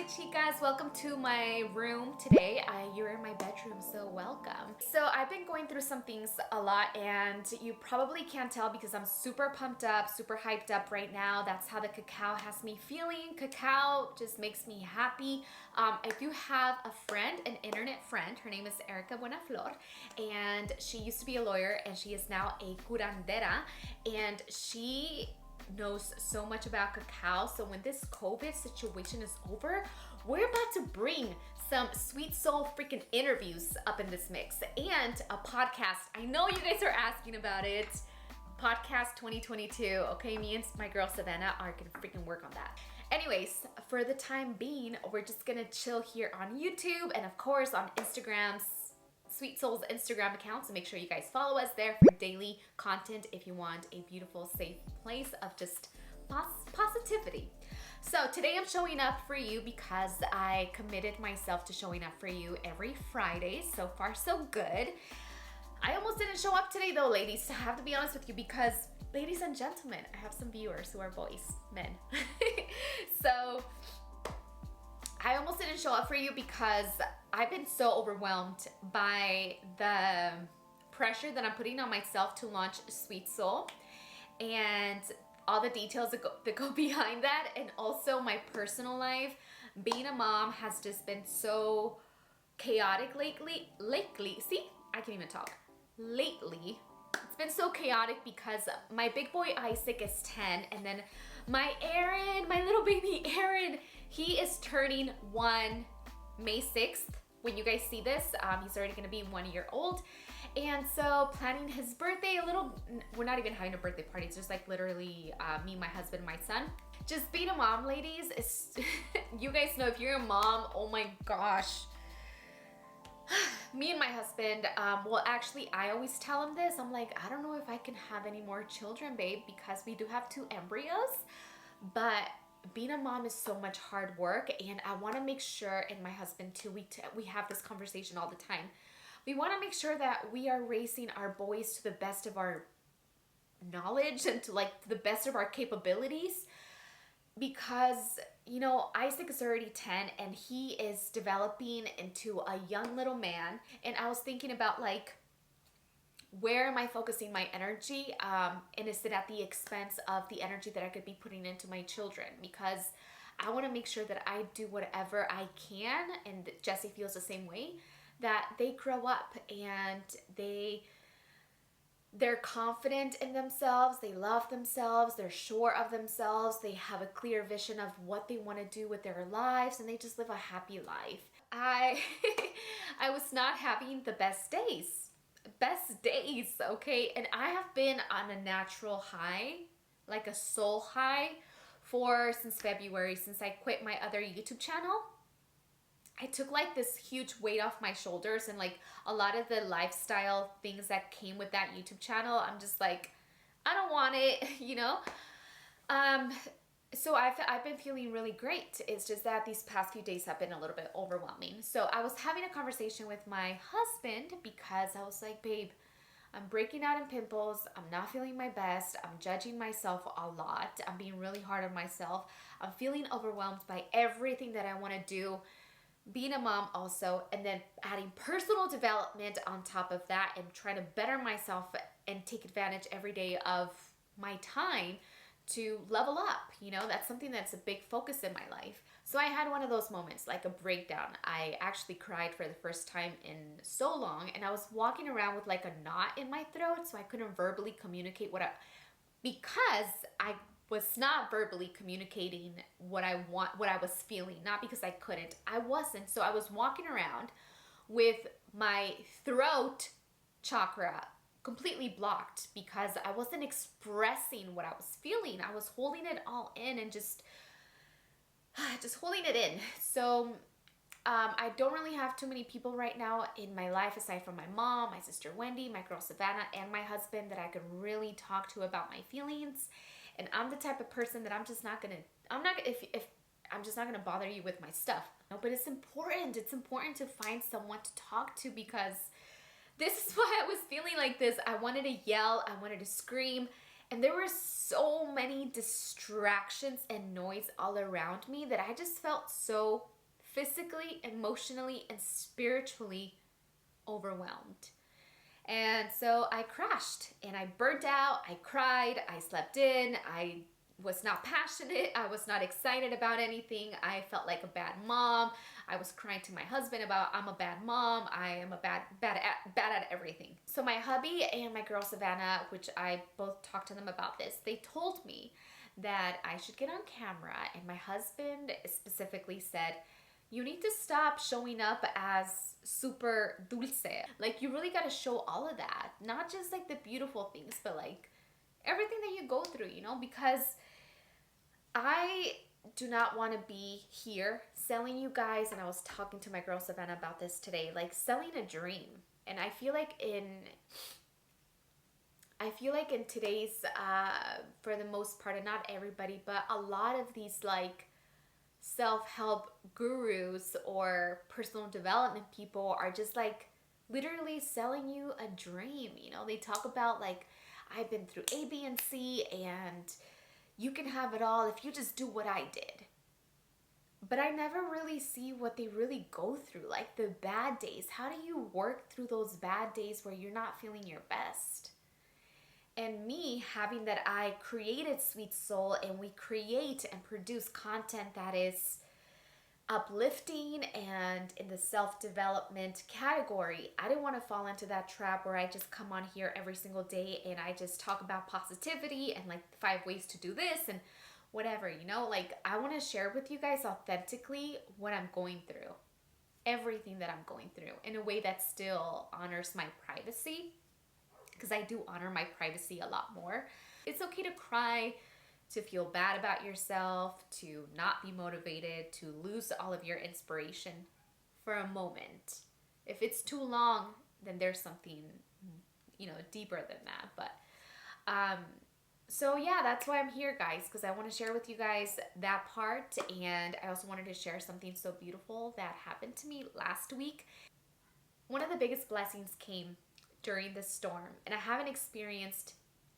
chicas, welcome to my room today. You're in my bedroom, so welcome. So I've been going through some things a lot, and you probably can't tell because I'm super pumped up, super hyped up right now. That's how the cacao has me feeling. Cacao just makes me happy. I do have a friend, an internet friend. Her name is Erica Buenaflor, and she used to be a lawyer and she is now a curandera, and she knows so much about cacao. So when this COVID situation is over, we're about to bring some sweet soul freaking interviews up in this mix and a podcast. I know you guys are asking about it. Podcast 2022. Okay, me and my girl Savannah are gonna freaking work on that. Anyways, for the time being, we're just gonna chill here on YouTube and of course on Instagram's Sweet Soul's Instagram account, so make sure you guys follow us there for daily content if you want a beautiful, safe place of just positivity. So today I'm showing up for you because I committed myself to showing up for you every Friday. So far, so good. I almost didn't show up today though, ladies. I have to be honest with you because, ladies and gentlemen, I have some viewers who are boys, men. So I almost didn't show up for you because I've been so overwhelmed by the pressure that I'm putting on myself to launch Sweet Soul and all the details that go behind that, and also my personal life. Being a mom has just been so chaotic lately. See, I can't even talk. Lately, it's been so chaotic because my big boy Isaac is 10, and then my Aaron, my little baby Aaron, he is turning 1 May 6th. When you guys see this, he's already gonna be 1 year old. And so planning his birthday we're not even having a birthday party. It's just like literally me, my husband, my son. Just being a mom, ladies, is you guys know if you're a mom, oh my gosh. Me and my husband, well actually I always tell him this. I'm like, I don't know if I can have any more children, babe, because we do have 2 embryos. But being a mom is so much hard work, and I want to make sure, and my husband too, we have this conversation all the time. We want to make sure that we are raising our boys to the best of our knowledge and to like the best of our capabilities, because you know Isaac is already 10 and he is developing into a young little man. And I was thinking about like, where am I focusing my energy, and is it at the expense of the energy that I could be putting into my children? Because I want to make sure that I do whatever I can, and Jesse feels the same way, that they grow up and they're confident in themselves, they love themselves, they're sure of themselves, they have a clear vision of what they want to do with their lives, and they just live a happy life. I was not having the best days, okay? And I have been on a natural high, like a soul high, since February, since I quit my other YouTube channel. I took like this huge weight off my shoulders, and like a lot of the lifestyle things that came with that YouTube channel, I'm just like, I don't want it, you know? So I've been feeling really great. It's just that these past few days have been a little bit overwhelming. So I was having a conversation with my husband because I was like, babe, I'm breaking out in pimples. I'm not feeling my best. I'm judging myself a lot. I'm being really hard on myself. I'm feeling overwhelmed by everything that I want to do, being a mom also, and then adding personal development on top of that and trying to better myself and take advantage every day of my time to level up. You know, that's something that's a big focus in my life. So I had one of those moments, like a breakdown. I actually cried for the first time in so long, and I was walking around with like a knot in my throat, so I couldn't verbally communicate because I was not verbally communicating what I was feeling, not because I couldn't. I wasn't. So I was walking around with my throat chakra completely blocked because I wasn't expressing what I was feeling. I was holding it all in and just holding it in. So I don't really have too many people right now in my life aside from my mom, my sister Wendy, my girl Savannah, and my husband that I could really talk to about my feelings. And I'm the type of person that I'm just not gonna bother you with my stuff. No, but it's important. It's important to find someone to talk to, because this is why I was feeling like this. I wanted to yell, I wanted to scream, and there were so many distractions and noise all around me that I just felt so physically, emotionally, and spiritually overwhelmed. And so I crashed and I burnt out, I cried, I slept in, I was not passionate, I was not excited about anything, I felt like a bad mom, I was crying to my husband about I'm a bad mom, I am a bad at everything. So my hubby and my girl Savannah, which I both talked to them about this, they told me that I should get on camera, and my husband specifically said, you need to stop showing up as super dulce. Like, you really got to show all of that. Not just like the beautiful things, but like everything that you go through, you know, because I do not want to be here selling you guys, and I was talking to my girl Savannah about this today, like selling a dream. And I feel like in today's, for the most part, and not everybody, but a lot of these like self-help gurus or personal development people are just like literally selling you a dream. You know, they talk about like, I've been through A, B, and C, and you can have it all if you just do what I did. But I never really see what they really go through, like the bad days. How do you work through those bad days where you're not feeling your best? And me having that, I created Sweet Soul, and we create and produce content that is uplifting and in the self-development category. I didn't want to fall into that trap where I just come on here every single day and I just talk about positivity and like 5 ways to do this and whatever, you know. Like, I want to share with you guys authentically what I'm going through, everything that I'm going through, in a way that still honors my privacy, because I do honor my privacy a lot more. It's okay to cry, to feel bad about yourself, to not be motivated, to lose all of your inspiration for a moment. If it's too long, then there's something, you know, deeper than that. But so yeah, that's why I'm here, guys, because I want to share with you guys that part. And I also wanted to share something so beautiful that happened to me last week. One of the biggest blessings came during this storm, and I haven't experienced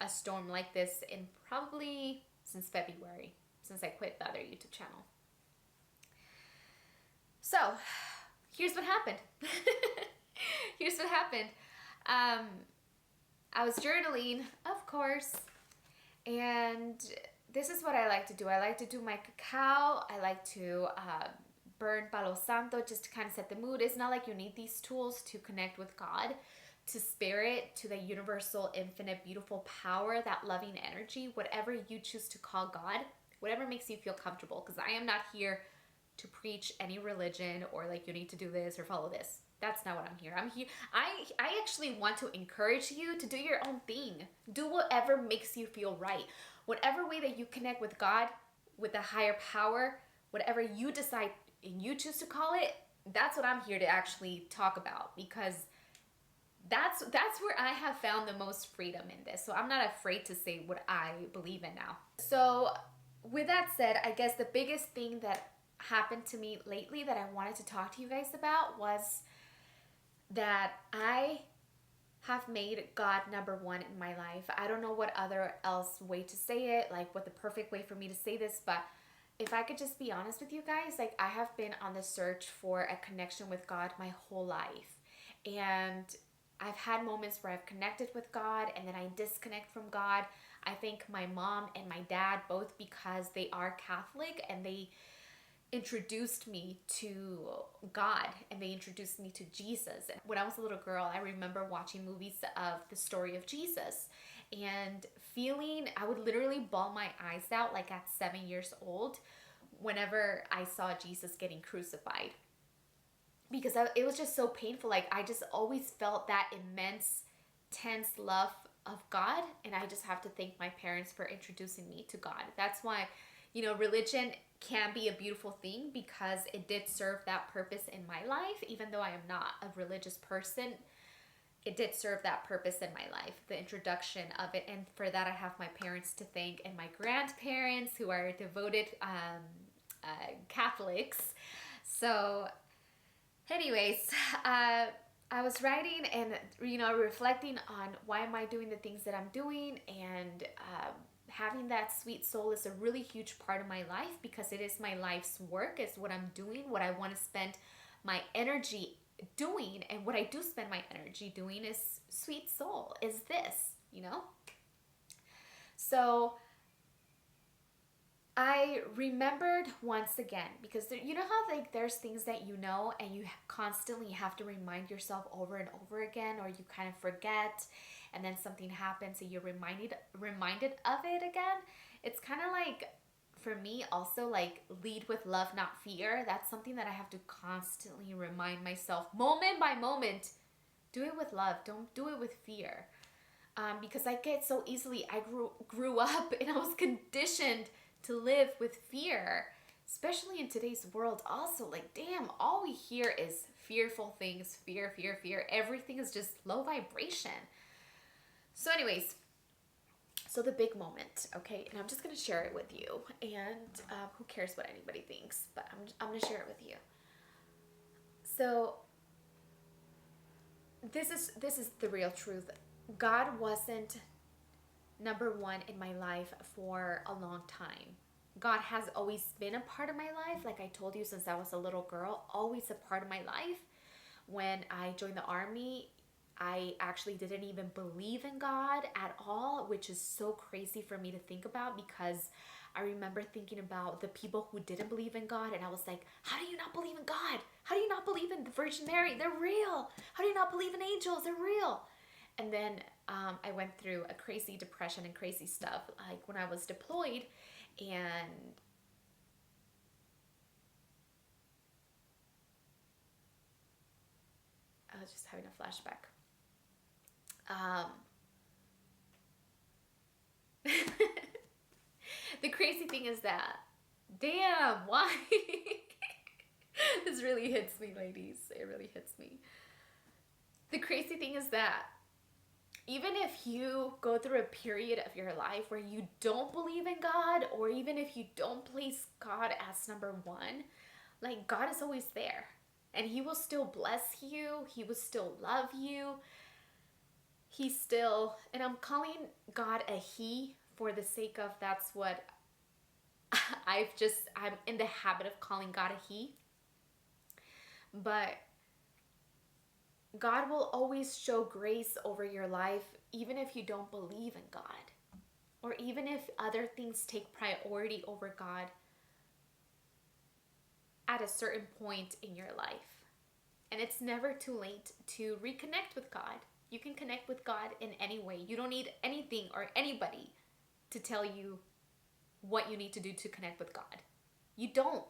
a storm like this in probably since February, since I quit the other YouTube channel. So here's what happened. Here's what happened. I was journaling, of course, and this is what I like to do. I like to do my cacao. I like to burn Palo Santo just to kind of set the mood. It's not like you need these tools to connect with God, to spirit, to the universal, infinite, beautiful power, that loving energy, whatever you choose to call God, whatever makes you feel comfortable. Because I am not here to preach any religion or like you need to do this or follow this. That's not what I'm here. I'm here. I actually want to encourage you to do your own thing. Do whatever makes you feel right. Whatever way that you connect with God, with a higher power, whatever you decide and you choose to call it, that's what I'm here to actually talk about, because that's where I have found the most freedom in this. So I'm not afraid to say what I believe in now. So with that said, I guess the biggest thing that happened to me lately that I wanted to talk to you guys about was that I have made God number one in my life. I don't know what other else way to say it, like what the perfect way for me to say this, but if I could just be honest with you guys, like I have been on the search for a connection with God my whole life. And I've had moments where I've connected with God and then I disconnect from God. I thank my mom and my dad both because they are Catholic and they introduced me to God and they introduced me to Jesus. When I was a little girl, I remember watching movies of the story of Jesus and feeling, I would literally bawl my eyes out like at 7 years old whenever I saw Jesus getting crucified. Because it was just so painful. Like I just always felt that immense, tense love of God. And I just have to thank my parents for introducing me to God. That's why, you know, religion can be a beautiful thing because it did serve that purpose in my life. Even though I am not a religious person, it did serve that purpose in my life, the introduction of it. And for that, I have my parents to thank and my grandparents who are devoted Catholics. So anyways, I was writing and, you know, reflecting on why am I doing the things that I'm doing and having that sweet soul is a really huge part of my life because it is my life's work. It's what I'm doing, what I want to spend my energy doing. And what I do spend my energy doing is sweet soul, is this, you know? So I remembered once again, because you know how like there's things that you know and you constantly have to remind yourself over and over again, or you kind of forget and then something happens and you're reminded of it again. It's kind of like, for me also, like lead with love, not fear. That's something that I have to constantly remind myself moment by moment. Do it with love, don't do it with fear. Because I get so easily, I grew up and I was conditioned to live with fear, especially in today's world. Also, like, damn, all we hear is fearful things, fear, fear, fear. Everything is just low vibration. So anyways, so the big moment, okay, and I'm just gonna share it with you, and who cares what anybody thinks, but I'm gonna share it with you. So this is the real truth. God wasn't number one in my life for a long time. God has always been a part of my life, like I told you, since I was a little girl, always a part of my life. When I joined the army, I actually didn't even believe in God at all, which is so crazy for me to think about, because I remember thinking about the people who didn't believe in God, and I was like, how do you not believe in God? How do you not believe in the Virgin Mary? They're real. How do you not believe in angels? They're real. And then I went through a crazy depression and crazy stuff, like when I was deployed, and I was just having a flashback. The crazy thing is that, damn, why? This really hits me, ladies. It really hits me. The crazy thing is that even if you go through a period of your life where you don't believe in God, or even if you don't place God as number one, like, God is always there. And he will still bless you. He will still love you. He's still, and I'm calling God a he for the sake of, that's what I'm in the habit of calling God a he. But God will always show grace over your life, even if you don't believe in God, or even if other things take priority over God at a certain point in your life. And it's never too late to reconnect with God. You can connect with God in any way. You don't need anything or anybody to tell you what you need to do to connect with God. You don't.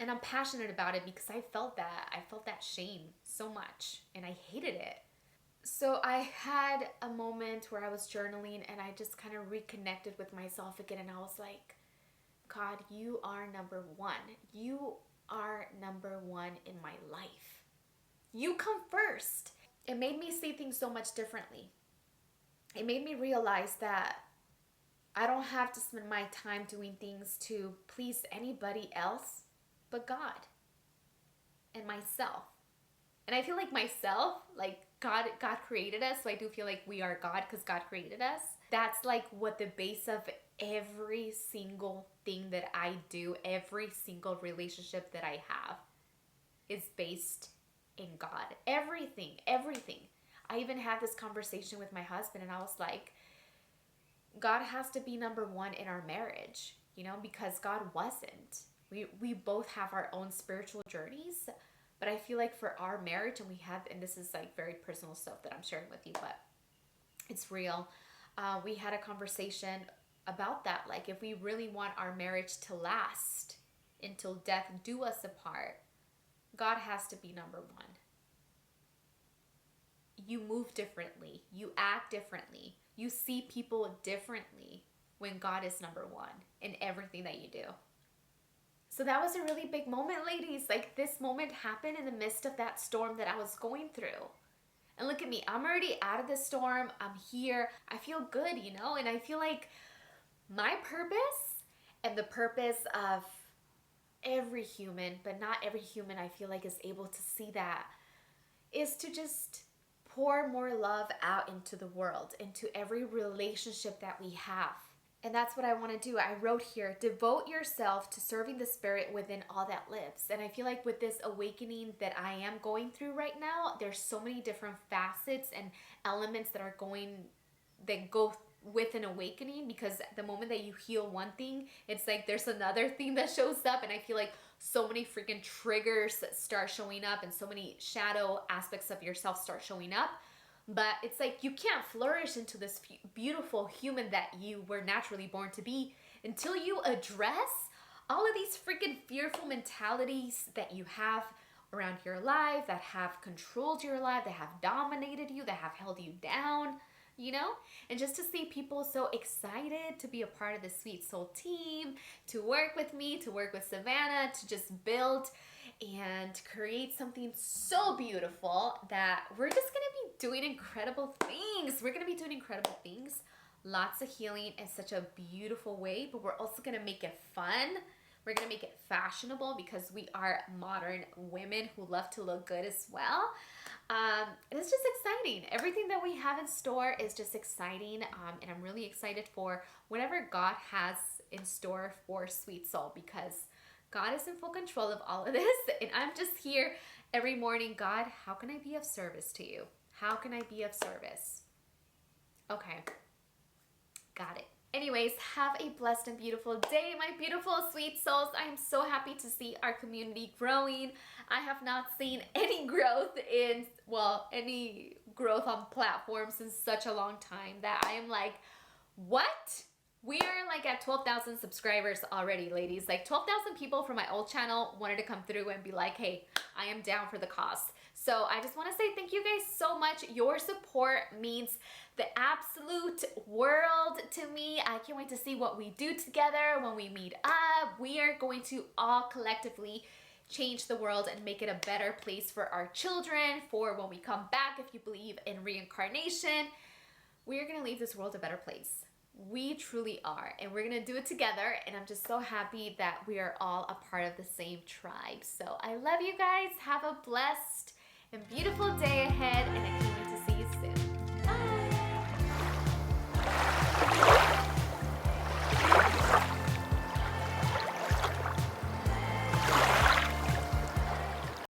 And I'm passionate about it because I felt that shame so much, and I hated it. So I had a moment where I was journaling and I just kind of reconnected with myself again, and I was like, God, you are number one. You are number one in my life. You come first. It made me see things so much differently. It made me realize that I don't have to spend my time doing things to please anybody else but God and myself. And I feel like myself, like God created us, so I do feel like we are God because God created us. That's like what the base of every single thing that I do, every single relationship that I have is based in God. Everything. I even had this conversation with my husband, and I was like, God has to be number one in our marriage, you know, because God wasn't. We both have our own spiritual journeys, but I feel like for our marriage, and this is like very personal stuff that I'm sharing with you, but it's real. We had a conversation about that. Like, if we really want our marriage to last until death do us apart, God has to be number one. You move differently. You act differently. You see people differently when God is number one in everything that you do. So that was a really big moment, ladies. Like, this moment happened in the midst of that storm that I was going through. And look at me. I'm already out of the storm. I'm here. I feel good, you know? And I feel like my purpose and the purpose of every human, but not every human I feel like is able to see that, is to just pour more love out into the world, into every relationship that we have. And that's what I want to do. I wrote here, devote yourself to serving the spirit within all that lives. And I feel like with this awakening that I am going through right now, there's so many different facets and elements that go with an awakening, because the moment that you heal one thing, it's like there's another thing that shows up. And I feel like so many freaking triggers start showing up and so many shadow aspects of yourself start showing up. But it's like you can't flourish into this beautiful human that you were naturally born to be until you address all of these freaking fearful mentalities that you have around your life, that have controlled your life, that have dominated you, that have held you down, you know? And just to see people so excited to be a part of the Sweet Soul team, to work with me, to work with Savannah, to just build and create something so beautiful that we're just gonna be doing incredible things. We're gonna be doing incredible things. Lots of healing in such a beautiful way, but we're also gonna make it fun. We're gonna make it fashionable because we are modern women who love to look good as well. And it's just exciting. Everything that we have in store is just exciting. And I'm really excited for whatever God has in store for Sweet Soul, because God is in full control of all of this, and I'm just here every morning. God, how can I be of service to you? How can I be of service? Okay, got it. Anyways, have a blessed and beautiful day, my beautiful sweet souls. I am so happy to see our community growing. I have not seen any growth on platforms in such a long time that I am like, what? We are like at 12,000 subscribers already, ladies. Like 12,000 people from my old channel wanted to come through and be like, hey, I am down for the cause. So I just want to say thank you guys so much. Your support means the absolute world to me. I can't wait to see what we do together when we meet up. We are going to all collectively change the world and make it a better place for our children, for when we come back, if you believe in reincarnation. We are going to leave this world a better place. We truly are, and we're gonna do it together, and I'm just so happy that we are all a part of the same tribe. So I love you guys. Have a blessed and beautiful day ahead, and I can't wait to see you soon.